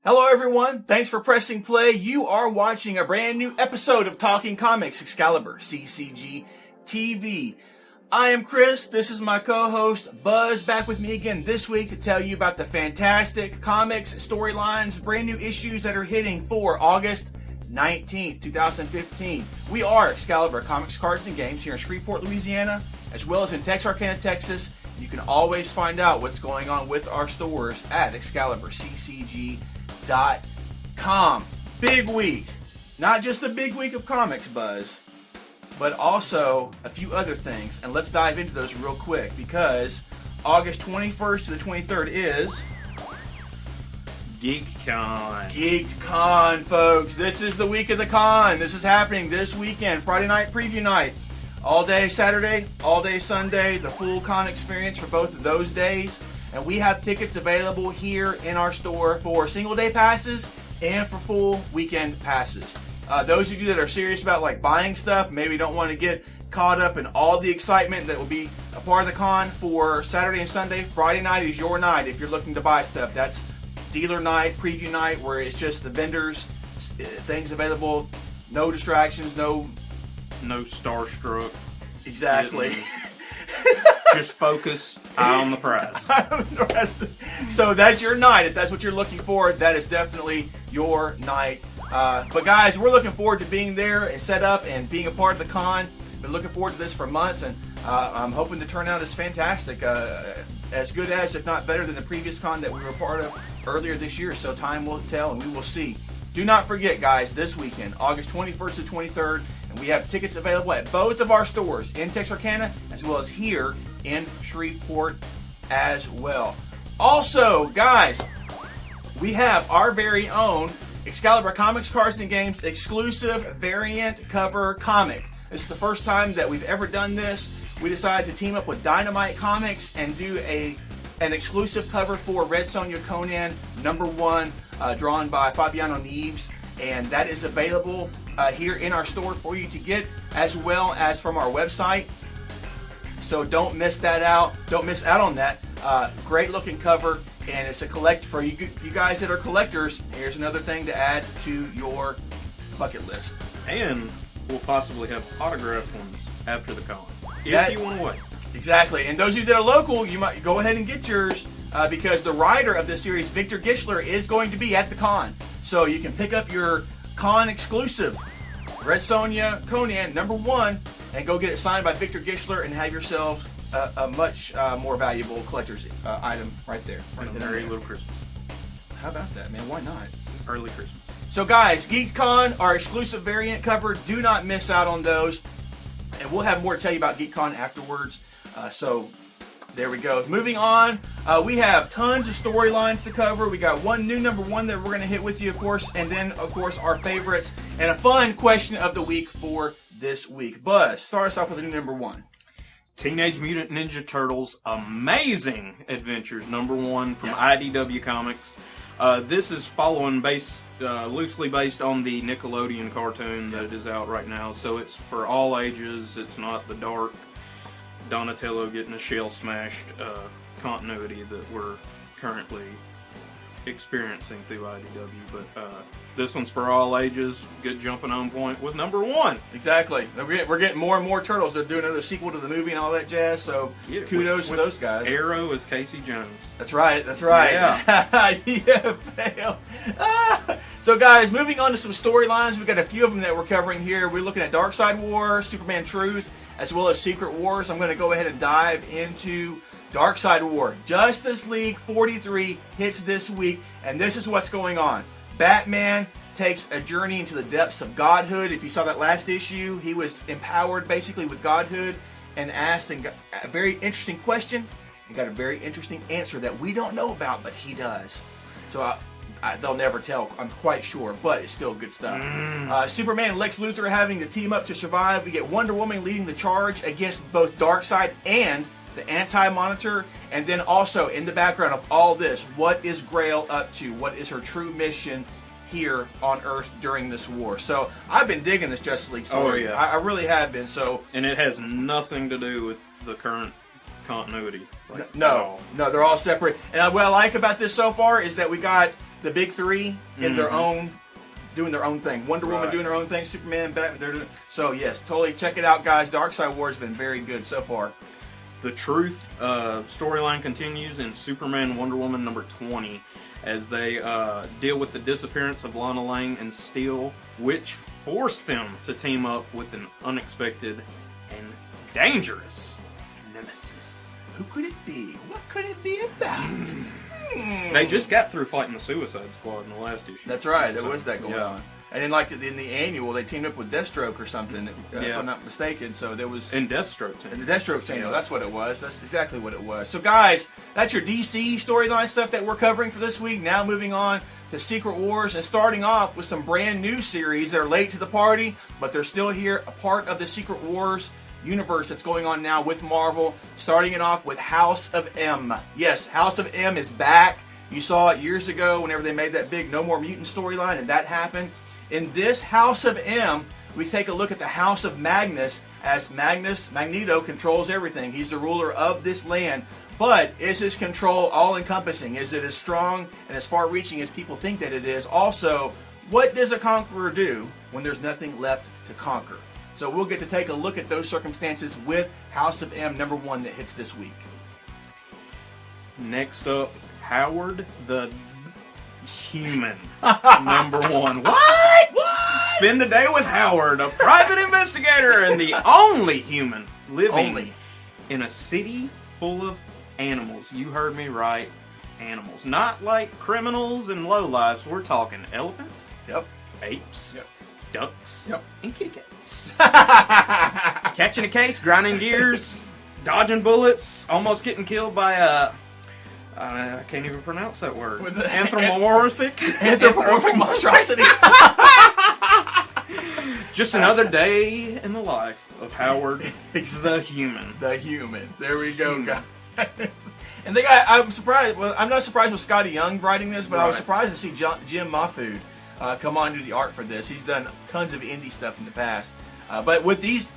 Hello everyone, thanks for pressing play. You are watching a brand new episode of Talking Comics ExcaliburCCGTV. I am Chris, this is my co-host Buzz, back with me again this week to tell you about the fantastic comics, storylines, brand new issues that are hitting for August 19th, 2015. We are Excalibur Comics, Cards, and Games here in Shreveport, Louisiana, as well as in Texarkana, Texas. You can always find out what's going on with our stores at ExcaliburCCGTV.com. Big week. Not just a big week of comics, Buzz, but also a few other things. And let's dive into those real quick because August 21st to the 23rd is Geek'd Con. Geek'd Con, folks. This is the week of the con. This is happening this weekend. Friday night preview night. All day Saturday, all day Sunday. The full con experience for both of those days. And we have tickets available here in our store for single day passes and for full weekend passes. Those of you that are serious about like buying stuff, maybe don't want to get caught up in all the excitement that will be a part of the con for Saturday and Sunday. Friday night is your night if you're looking to buy stuff. That's dealer night, preview night, where it's just the vendors, things available, no distractions, no starstruck. Exactly. Just focus, eye on the prize. So that's your night. If that's what you're looking for, that is definitely your night. But guys, we're looking forward to being there and set up and being a part of the con. Been looking forward to this for months, and I'm hoping to turn out as fantastic, as good as, if not better than the previous con that we were part of earlier this year. So time will tell, and we will see. Do not forget, guys, this weekend, August 21st to 23rd, and we have tickets available at both of our stores in Texarkana as well as here in Shreveport as well. Also, guys, we have our very own Excalibur Comics, Cards, and Games exclusive variant cover comic. This is the first time that we've ever done this. We decided to team up with Dynamite Comics and do an exclusive cover for Red Sonja Conan #1, drawn by Fabiano Neves, and that is available here in our store for you to get, as well as from our website. So don't miss that out. Don't miss out on that. Great looking cover, and it's a collect for you guys that are collectors. Here's another thing to add to your bucket list. And we'll possibly have autographed ones after the con, if you want to wait. Exactly. And those of you that are local, you might go ahead and get yours because the writer of this series, Victor Gischler, is going to be at the con. So you can pick up your con exclusive Red Sonja Conan #1 and go get it signed by Victor Gischler and have yourselves a much more valuable collector's item right there. Right there. Merry little Christmas. How about that, man? Why not? Early Christmas. So guys, Geek'd Con, our exclusive variant cover. Do not miss out on those. And we'll have more to tell you about Geek'd Con afterwards. So there we go. Moving on, we have tons of storylines to cover. We got one new #1 that we're going to hit with you, of course, and then, of course, our favorites and a fun question of the week for this week. Buzz, start us off with a new #1. Teenage Mutant Ninja Turtles Amazing Adventures #1 from Yes. IDW Comics. This is following loosely based on the Nickelodeon cartoon that is out right now, so it's for all ages. It's not the dark Donatello getting a shell smashed continuity that we're currently experiencing through IDW, but this one's for all ages. Good jumping on point with #1. Exactly. We're getting more and more Turtles. They're doing another sequel to the movie and all that jazz, so Yeah, kudos to those guys. Arrow is Casey Jones. That's right. Yeah. Yeah, fail. So, guys, moving on to some storylines. We've got a few of them that we're covering here. We're looking at Darkseid War, Superman Truth, as well as Secret Wars. I'm going to go ahead and dive into Darkseid War. Justice League 43 hits this week, and this is what's going on. Batman takes a journey into the depths of godhood. If you saw that last issue, he was empowered basically with godhood and asked a very interesting question. He got a very interesting answer that we don't know about, but he does. So they'll never tell, I'm quite sure, but it's still good stuff. Superman and Lex Luthor having to team up to survive. We get Wonder Woman leading the charge against both Darkseid and the Anti-Monitor. And then also in the background of all this, what is Grail up to? What is her true mission here on Earth during this war? So I've been digging this Justice League story. Oh, yeah. I really have been. And it has nothing to do with the current continuity. No, they're all separate. And what I like about this so far is that we got the big three in their own, doing their own thing. Wonder Woman doing their own thing. Superman, Batman, they're doing. So yes, totally check it out, guys. Darkseid War has been very good so far. The Truth storyline continues in Superman Wonder Woman number 20 as they deal with the disappearance of Lana Lang and Steel, which forced them to team up with an unexpected and dangerous nemesis. Who could it be? What could it be about? They just got through fighting the Suicide Squad in the last issue. That's right. There was that going on. And then, like in the annual, they teamed up with Deathstroke or something, if I'm not mistaken. So there was in Deathstroke. In the Deathstroke annual, that's what it was. That's exactly what it was. So, guys, that's your DC storyline stuff that we're covering for this week. Now, moving on to Secret Wars and starting off with some brand new series that are late to the party, but they're still here, a part of the Secret Wars universe that's going on now with Marvel. Starting it off with House of M. Yes, House of M is back. You saw it years ago whenever they made that big No More Mutant storyline, and that happened. In this House of M, we take a look at the House of Magnus, as Magneto controls everything. He's the ruler of this land. But is his control all-encompassing? Is it as strong and as far-reaching as people think that it is? Also, what does a conqueror do when there's nothing left to conquer? So we'll get to take a look at those circumstances with House of M number 1 that hits this week. Next up, Howard the Human number 1. What? Spend the day with Howard, a private investigator and the only human living in a city full of animals. You heard me right, animals. Not like criminals and lowlifes. We're talking elephants, apes, ducks, and kitty cats. Catching a case, grinding gears, dodging bullets, almost getting killed by a... I can't even pronounce that word. Anthropomorphic monstrosity. Just another day in the life of Howard the Human. The Human. There we go, guys. And I'm surprised. Well, I'm not surprised with Scotty Young writing this, but I was surprised to see Jim Mahfood come on to do the art for this. He's done tons of indie stuff in the past. But with these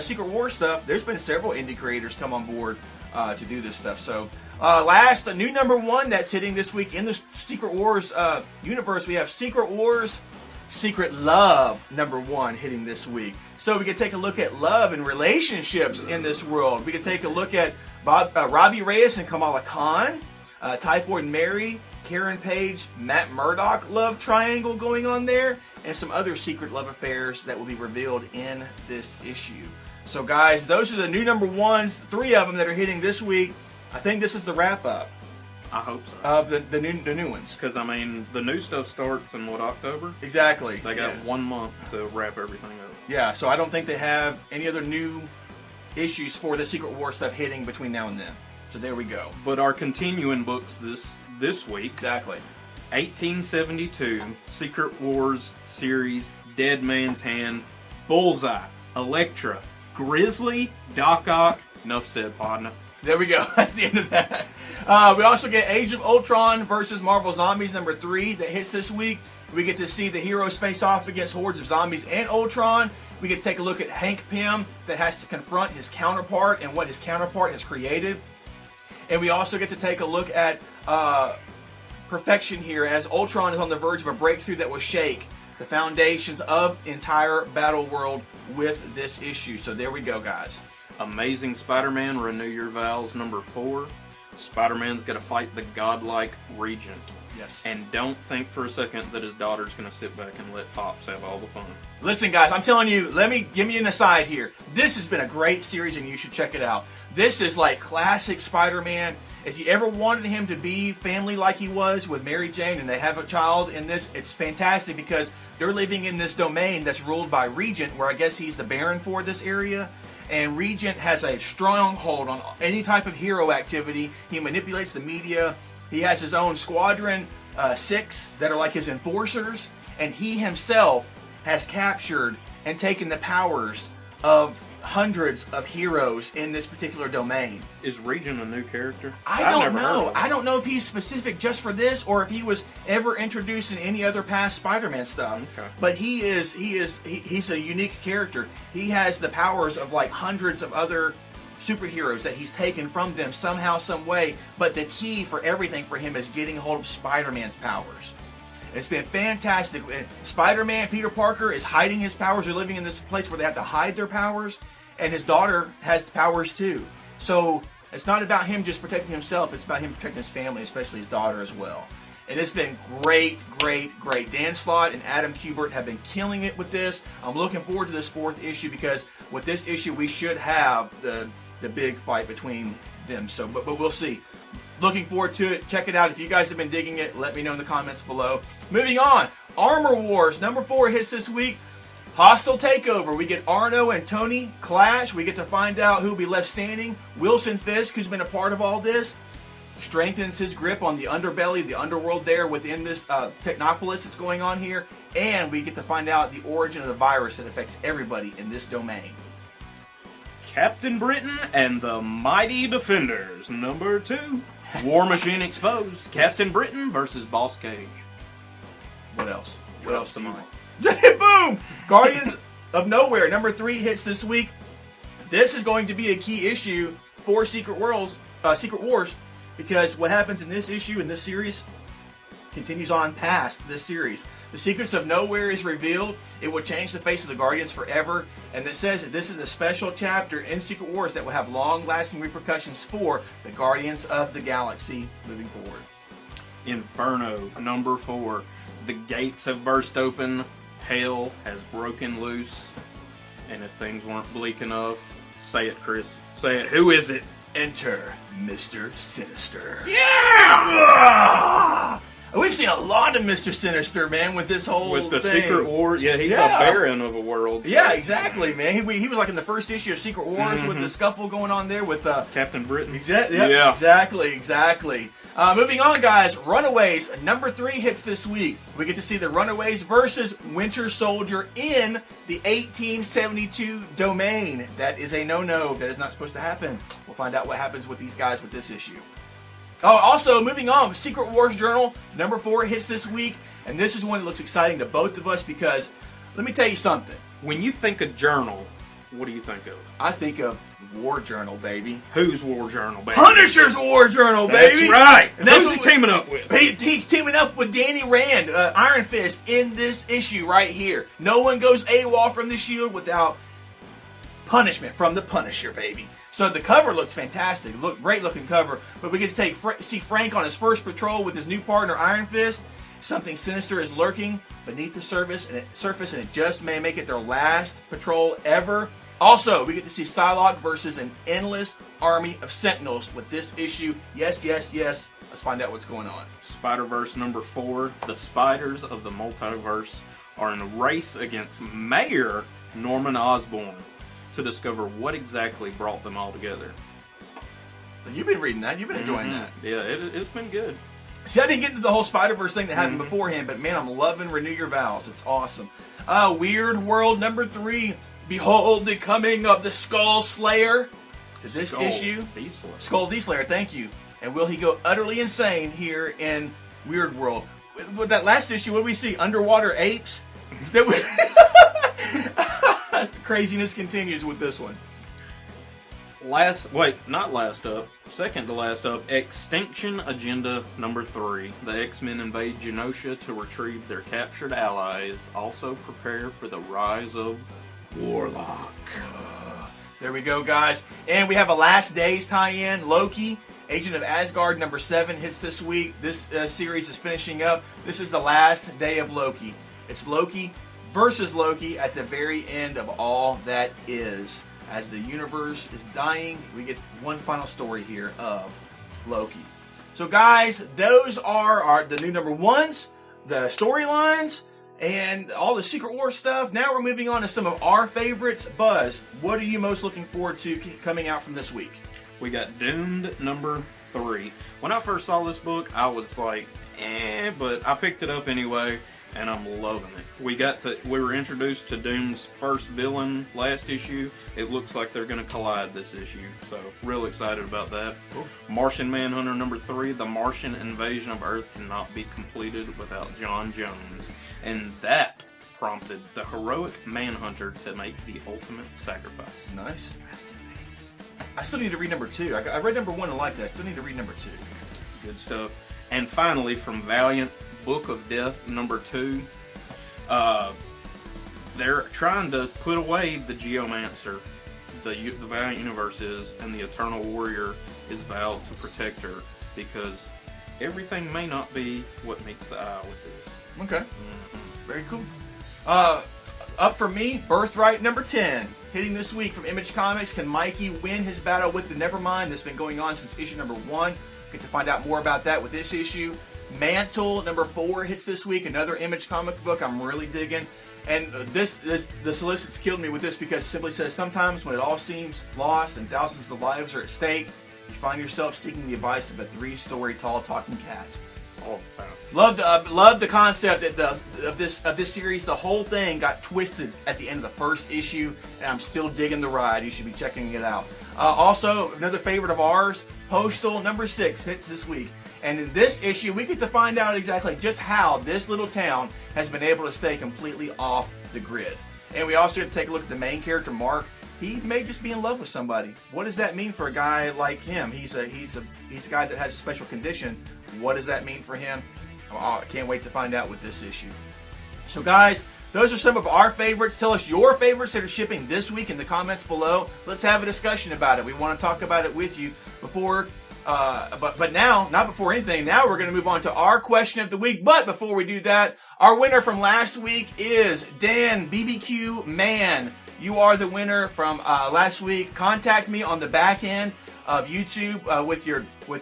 Secret Wars stuff, there's been several indie creators come on board to do this stuff. So, last, a new number 1 that's hitting this week in the Secret Wars universe, we have Secret Wars Secret Love number 1 hitting this week. So we can take a look at love and relationships in this world. We can take a look at Robbie Reyes and Kamala Khan, Typhoid Mary, Karen Page, Matt Murdock love triangle going on there, and some other secret love affairs that will be revealed in this issue. So guys, those are the new number 1s, 3 of them that are hitting this week. I think this is the wrap-up. I hope so. Of the new ones. Because, I mean, the new stuff starts in, October? Exactly. They got 1 month to wrap everything up. Yeah, so I don't think they have any other new issues for the Secret War stuff hitting between now and then. So there we go. But our continuing books this week. Exactly. 1872 Secret Wars series, Dead Man's Hand, Bullseye, Elektra, Grizzly, Doc Ock. Enough said, partner. There we go. That's the end of that. We also get Age of Ultron versus Marvel Zombies number 3 that hits this week. We get to see the heroes face off against hordes of zombies and Ultron. We get to take a look at Hank Pym that has to confront his counterpart and what his counterpart has created. And we also get to take a look at Perfection here as Ultron is on the verge of a breakthrough that will shake the foundations of entire Battleworld with this issue. So there we go, guys. Amazing Spider-Man, Renew Your Vows, number 4. Spider-Man's got to fight the godlike Regent. Yes. And don't think for a second that his daughter's going to sit back and let Pops have all the fun. Listen, guys, I'm telling you, give me an aside here. This has been a great series, and you should check it out. This is like classic Spider-Man. If you ever wanted him to be family like he was with Mary Jane, and they have a child in this, it's fantastic because they're living in this domain that's ruled by Regent, where I guess he's the Baron for this area. And Regent has a strong hold on any type of hero activity. He manipulates the media. He has his own Squadron 6 that are like his enforcers. And he himself has captured and taken the powers of hundreds of heroes in this particular domain. Is Regent a new character? I don't know. I don't know if he's specific just for this or if he was ever introduced in any other past Spider-Man stuff. Okay. But he's a unique character. He has the powers of like hundreds of other superheroes that he's taken from them somehow, some way. But the key for everything for him is getting a hold of Spider-Man's powers. It's been fantastic. Spider-Man, Peter Parker, is hiding his powers. They're living in this place where they have to hide their powers. And his daughter has powers too. So it's not about him just protecting himself. It's about him protecting his family, especially his daughter as well. And it's been great, great, great. Dan Slott and Adam Kubert have been killing it with this. I'm looking forward to this 4th issue because with this issue, we should have the big fight between them. So, but we'll see. Looking forward to it. Check it out. If you guys have been digging it, let me know in the comments below. Moving on. Armor Wars number 4 hits this week. Hostile Takeover. We get Arno and Tony clash. We get to find out who will be left standing. Wilson Fisk, who's been a part of all this, strengthens his grip on the underbelly, the underworld there within this Technopolis that's going on here. And we get to find out the origin of the virus that affects everybody in this domain. Captain Britain and the Mighty Defenders number 2. War Machine exposed. Captain Britain versus Boss Cage. What else? What else do you want? Boom! Guardians of Knowhere number 3 hits this week. This is going to be a key issue for Secret Wars, because what happens in this issue, in this series, continues on past this series. The secrets of Knowhere is revealed. It will change the face of the Guardians forever. And it says that this is a special chapter in Secret Wars that will have long-lasting repercussions for the Guardians of the Galaxy moving forward. Inferno number 4. The gates have burst open. Hell has broken loose. And if things weren't bleak enough, say it, Chris. Say it. Who is it? Enter Mr. Sinister. Yeah! We've seen a lot of Mr. Sinister, man, with this whole with the thing. Secret War. Yeah, he's a baron of a world. So. Yeah, exactly, man. He was like in the first issue of Secret Wars with the scuffle going on there with Captain Britain. Yeah, exactly. Moving on, guys. Runaways number 3 hits this week. We get to see the Runaways versus Winter Soldier in the 1872 domain. That is a no-no. That is not supposed to happen. We'll find out what happens with these guys with this issue. Oh, also, moving on, Secret Wars Journal number 4 hits this week. And this is one that looks exciting to both of us because, let me tell you something. When you think of journal, what do you think of? I think of War Journal, baby. Who's War Journal, baby? Punisher's War Journal, baby. That's right. And that's who's he teaming up with? He's teaming up with Danny Rand, Iron Fist, in this issue right here. No one goes AWOL from the Shield without punishment from the Punisher, baby. So the cover looks fantastic. Great looking cover. But we get to see Frank on his first patrol with his new partner, Iron Fist. Something sinister is lurking beneath the surface, and it just may make it their last patrol ever. Also, we get to see Psylocke versus an endless army of Sentinels with this issue. Yes. Let's find out what's going on. Spider-Verse number 4. The Spiders of the Multiverse are in a race against Mayor Norman Osborn to discover what exactly brought them all together. You've been reading that. You've been enjoying that. Yeah, it's been good. See, I didn't get into the whole Spider-Verse thing that happened beforehand, but man, I'm loving Renew Your Vows. It's awesome. Weirdworld number 3. Behold the coming of the Skull Slayer to this issue. Skull the Slayer, thank you. And will he go utterly insane here in Weirdworld? With that last issue, what do we see? Underwater apes? The craziness continues with this one. Second to last up, X-Tinction Agenda number 3. The X-Men invade Genosha to retrieve their captured allies. Also prepare for the rise of Warlock. There we go, guys. And we have a Last Days tie-in. Loki, Agent of Asgard number 7 hits this week. This series is finishing up. This is the last day of Loki. It's Loki versus Loki at the very end of all that is. As the universe is dying, we get one final story here of Loki. So guys, those are the new number 1s, the storylines, and all the Secret Wars stuff. Now we're moving on to some of our favorites. Buzz, what are you most looking forward to coming out from this week? We got Doomed number 3. When I first saw this book, I was like, but I picked it up anyway, and I'm loving it. We were introduced to Doom's first villain last issue. It looks like they're going to collide this issue, so real excited about that. Cool. Martian Manhunter number 3. The Martian invasion of Earth cannot be completed without John Jones, and that prompted the heroic Manhunter to make the ultimate sacrifice. Nice. Rest in peace. I still need to read number 2. I read number 1 and liked it. I still need to read number 2. Good stuff. And finally, from Valiant, Book of Death number 2. They're trying to put away the Geomancer. The Valiant Universe is, and the Eternal Warrior is vowed to protect her, because everything may not be what meets the eye with this. Okay. Very cool. Up for me, Birthright number 10. Hitting this week from Image Comics. Can Mikey win his battle with the Nevermind that's been going on since issue number 1? Get to find out more about that with this issue. Mantle number 4 hits this week. Another Image comic book I'm really digging. And the solicits killed me with this, because it simply says, sometimes when it all seems lost and thousands of lives are at stake, you find yourself seeking the advice of a 3-story tall talking cat. Oh, Love the concept of this series. The whole thing got twisted at the end of the first issue, and I'm still digging the ride. You should be checking it out. Also, another favorite of ours, Postal number 6 hits this week. And in this issue, we get to find out exactly just how this little town has been able to stay completely off the grid. And we also get to take a look at the main character, Mark. He may just be in love with somebody. What does that mean for a guy like him? He's a guy that has a special condition. What does that mean for him? Oh, I can't wait to find out with this issue. So guys, those are some of our favorites. Tell us your favorites that are shipping this week in the comments below. Let's have a discussion about it. We want to talk about it with you before... But now, not before anything, now we're going to move on to our question of the week. But before we do that, our winner from last week is Dan BBQ Man. You are the winner from last week. Contact me on the back end of YouTube with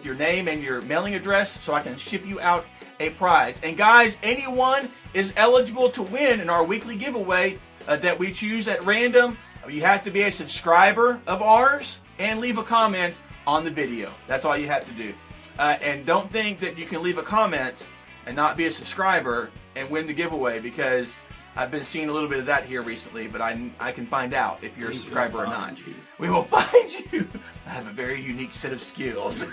your name and your mailing address so I can ship you out a prize. And guys, anyone is eligible to win in our weekly giveaway that we choose at random. You have to be a subscriber of ours and leave a comment on the video. That's all you have to do. And don't think that you can leave a comment and not be a subscriber and win the giveaway, because I've been seeing a little bit of that here recently, but I can find out if you're a subscriber or not. We will find you. I have a very unique set of skills.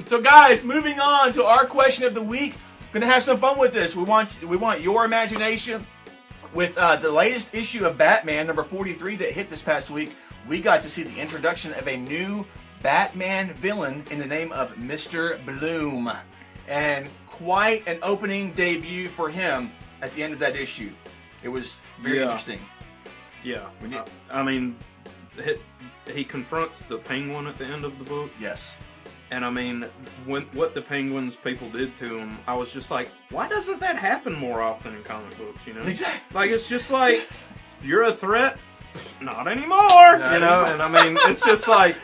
So guys, moving on to our question of the week. Gonna have some fun with this. We want your imagination. With the latest issue of Batman, number 43, that hit this past week, we got to see the introduction of a new Batman villain in the name of Mr. Bloom. And quite an opening debut for him at the end of that issue. It was very interesting. Yeah. I mean, he confronts the Penguin at the end of the book. Yes. And I mean, what the Penguin's people did to him, I was just like, why doesn't that happen more often in comic books, you know? Exactly. Like, it's just like, you're a threat? Not anymore, you know? And I mean, it's just like,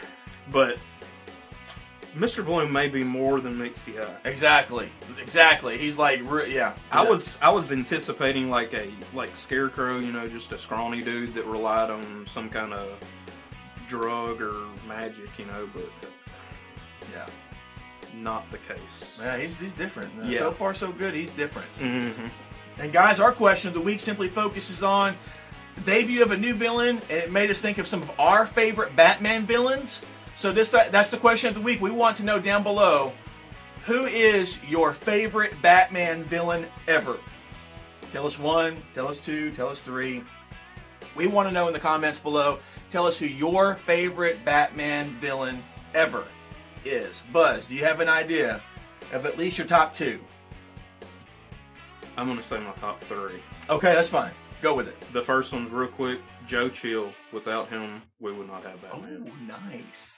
but Mr. Bloom may be more than meets the eye. Exactly. He's like, yeah. I was anticipating like Scarecrow, you know, just a scrawny dude that relied on some kind of drug or magic, you know, but yeah, not the case. Yeah, he's different. Yeah. So far, so good. He's different. Mm-hmm. And guys, our question of the week simply focuses on the debut of a new villain, and it made us think of some of our favorite Batman villains. So that's the question of the week. We want to know down below, who is your favorite Batman villain ever? Tell us 1, tell us 2, tell us 3. We want to know in the comments below. Tell us who your favorite Batman villain ever is. Buzz, do you have an idea of at least your top 2? I'm going to say my top 3. Okay, that's fine. Go with it. The first one's real quick. Joe Chill. Without him, we would not have Batman. Oh, nice.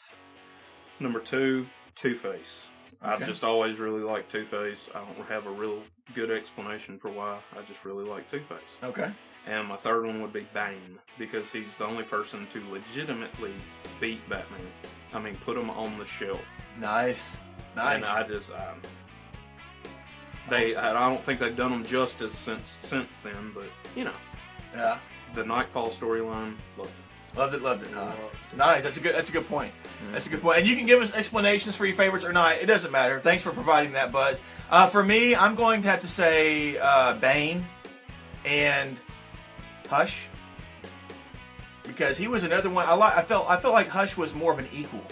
Number 2, Two-Face. Okay. I've just always really liked Two-Face. I don't have a real good explanation for why. I just really like Two-Face. Okay. And my third one would be Bane, because he's the only person to legitimately beat Batman. I mean, put him on the shelf. Nice. And I don't think they've done him justice since then, but, you know. Yeah. The Nightfall storyline, loved it. Loved it. Nice. That's a good point. Mm-hmm. That's a good point. And you can give us explanations for your favorites or not. It doesn't matter. Thanks for providing that, Buzz. For me, I'm going to have to say Bane and Hush, because he was another one. I felt like Hush was more of an equal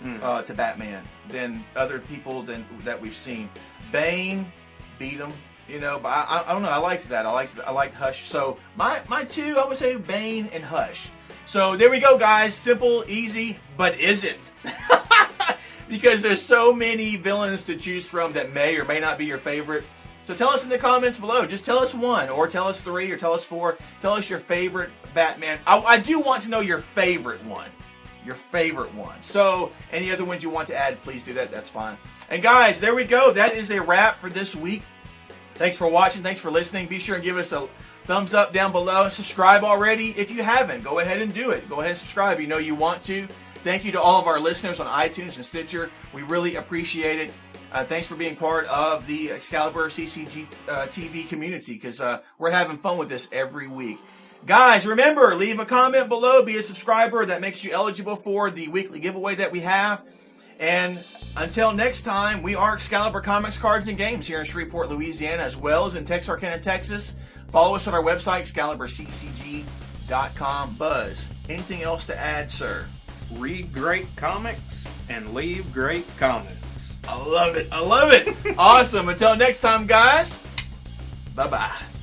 to Batman than other people that we've seen. Bane beat him. You know, but I don't know. I liked that. I liked Hush. So my 2, I would say Bane and Hush. So there we go, guys. Simple, easy, but isn't. Because there's so many villains to choose from that may or may not be your favorites. So tell us in the comments below. Just tell us one, or tell us three, or tell us four. Tell us your favorite Batman. I do want to know your favorite one. Your favorite one. So any other ones you want to add, please do that. That's fine. And guys, there we go. That is a wrap for this week. Thanks for watching. Thanks for listening. Be sure and give us a thumbs up down below. And subscribe already. If you haven't, go ahead and do it. Go ahead and subscribe. You know you want to. Thank you to all of our listeners on iTunes and Stitcher. We really appreciate it. Thanks for being part of the ExcaliburCCGTV community, because we're having fun with this every week. Guys, remember, leave a comment below. Be a subscriber. That makes you eligible for the weekly giveaway that we have. And until next time, we are Excalibur Comics, Cards, and Games here in Shreveport, Louisiana, as well as in Texarkana, Texas. Follow us on our website, ExcaliburCCG.com. Buzz, anything else to add, sir? Read great comics and leave great comments. I love it. I love it. Awesome. Until next time, guys. Bye-bye.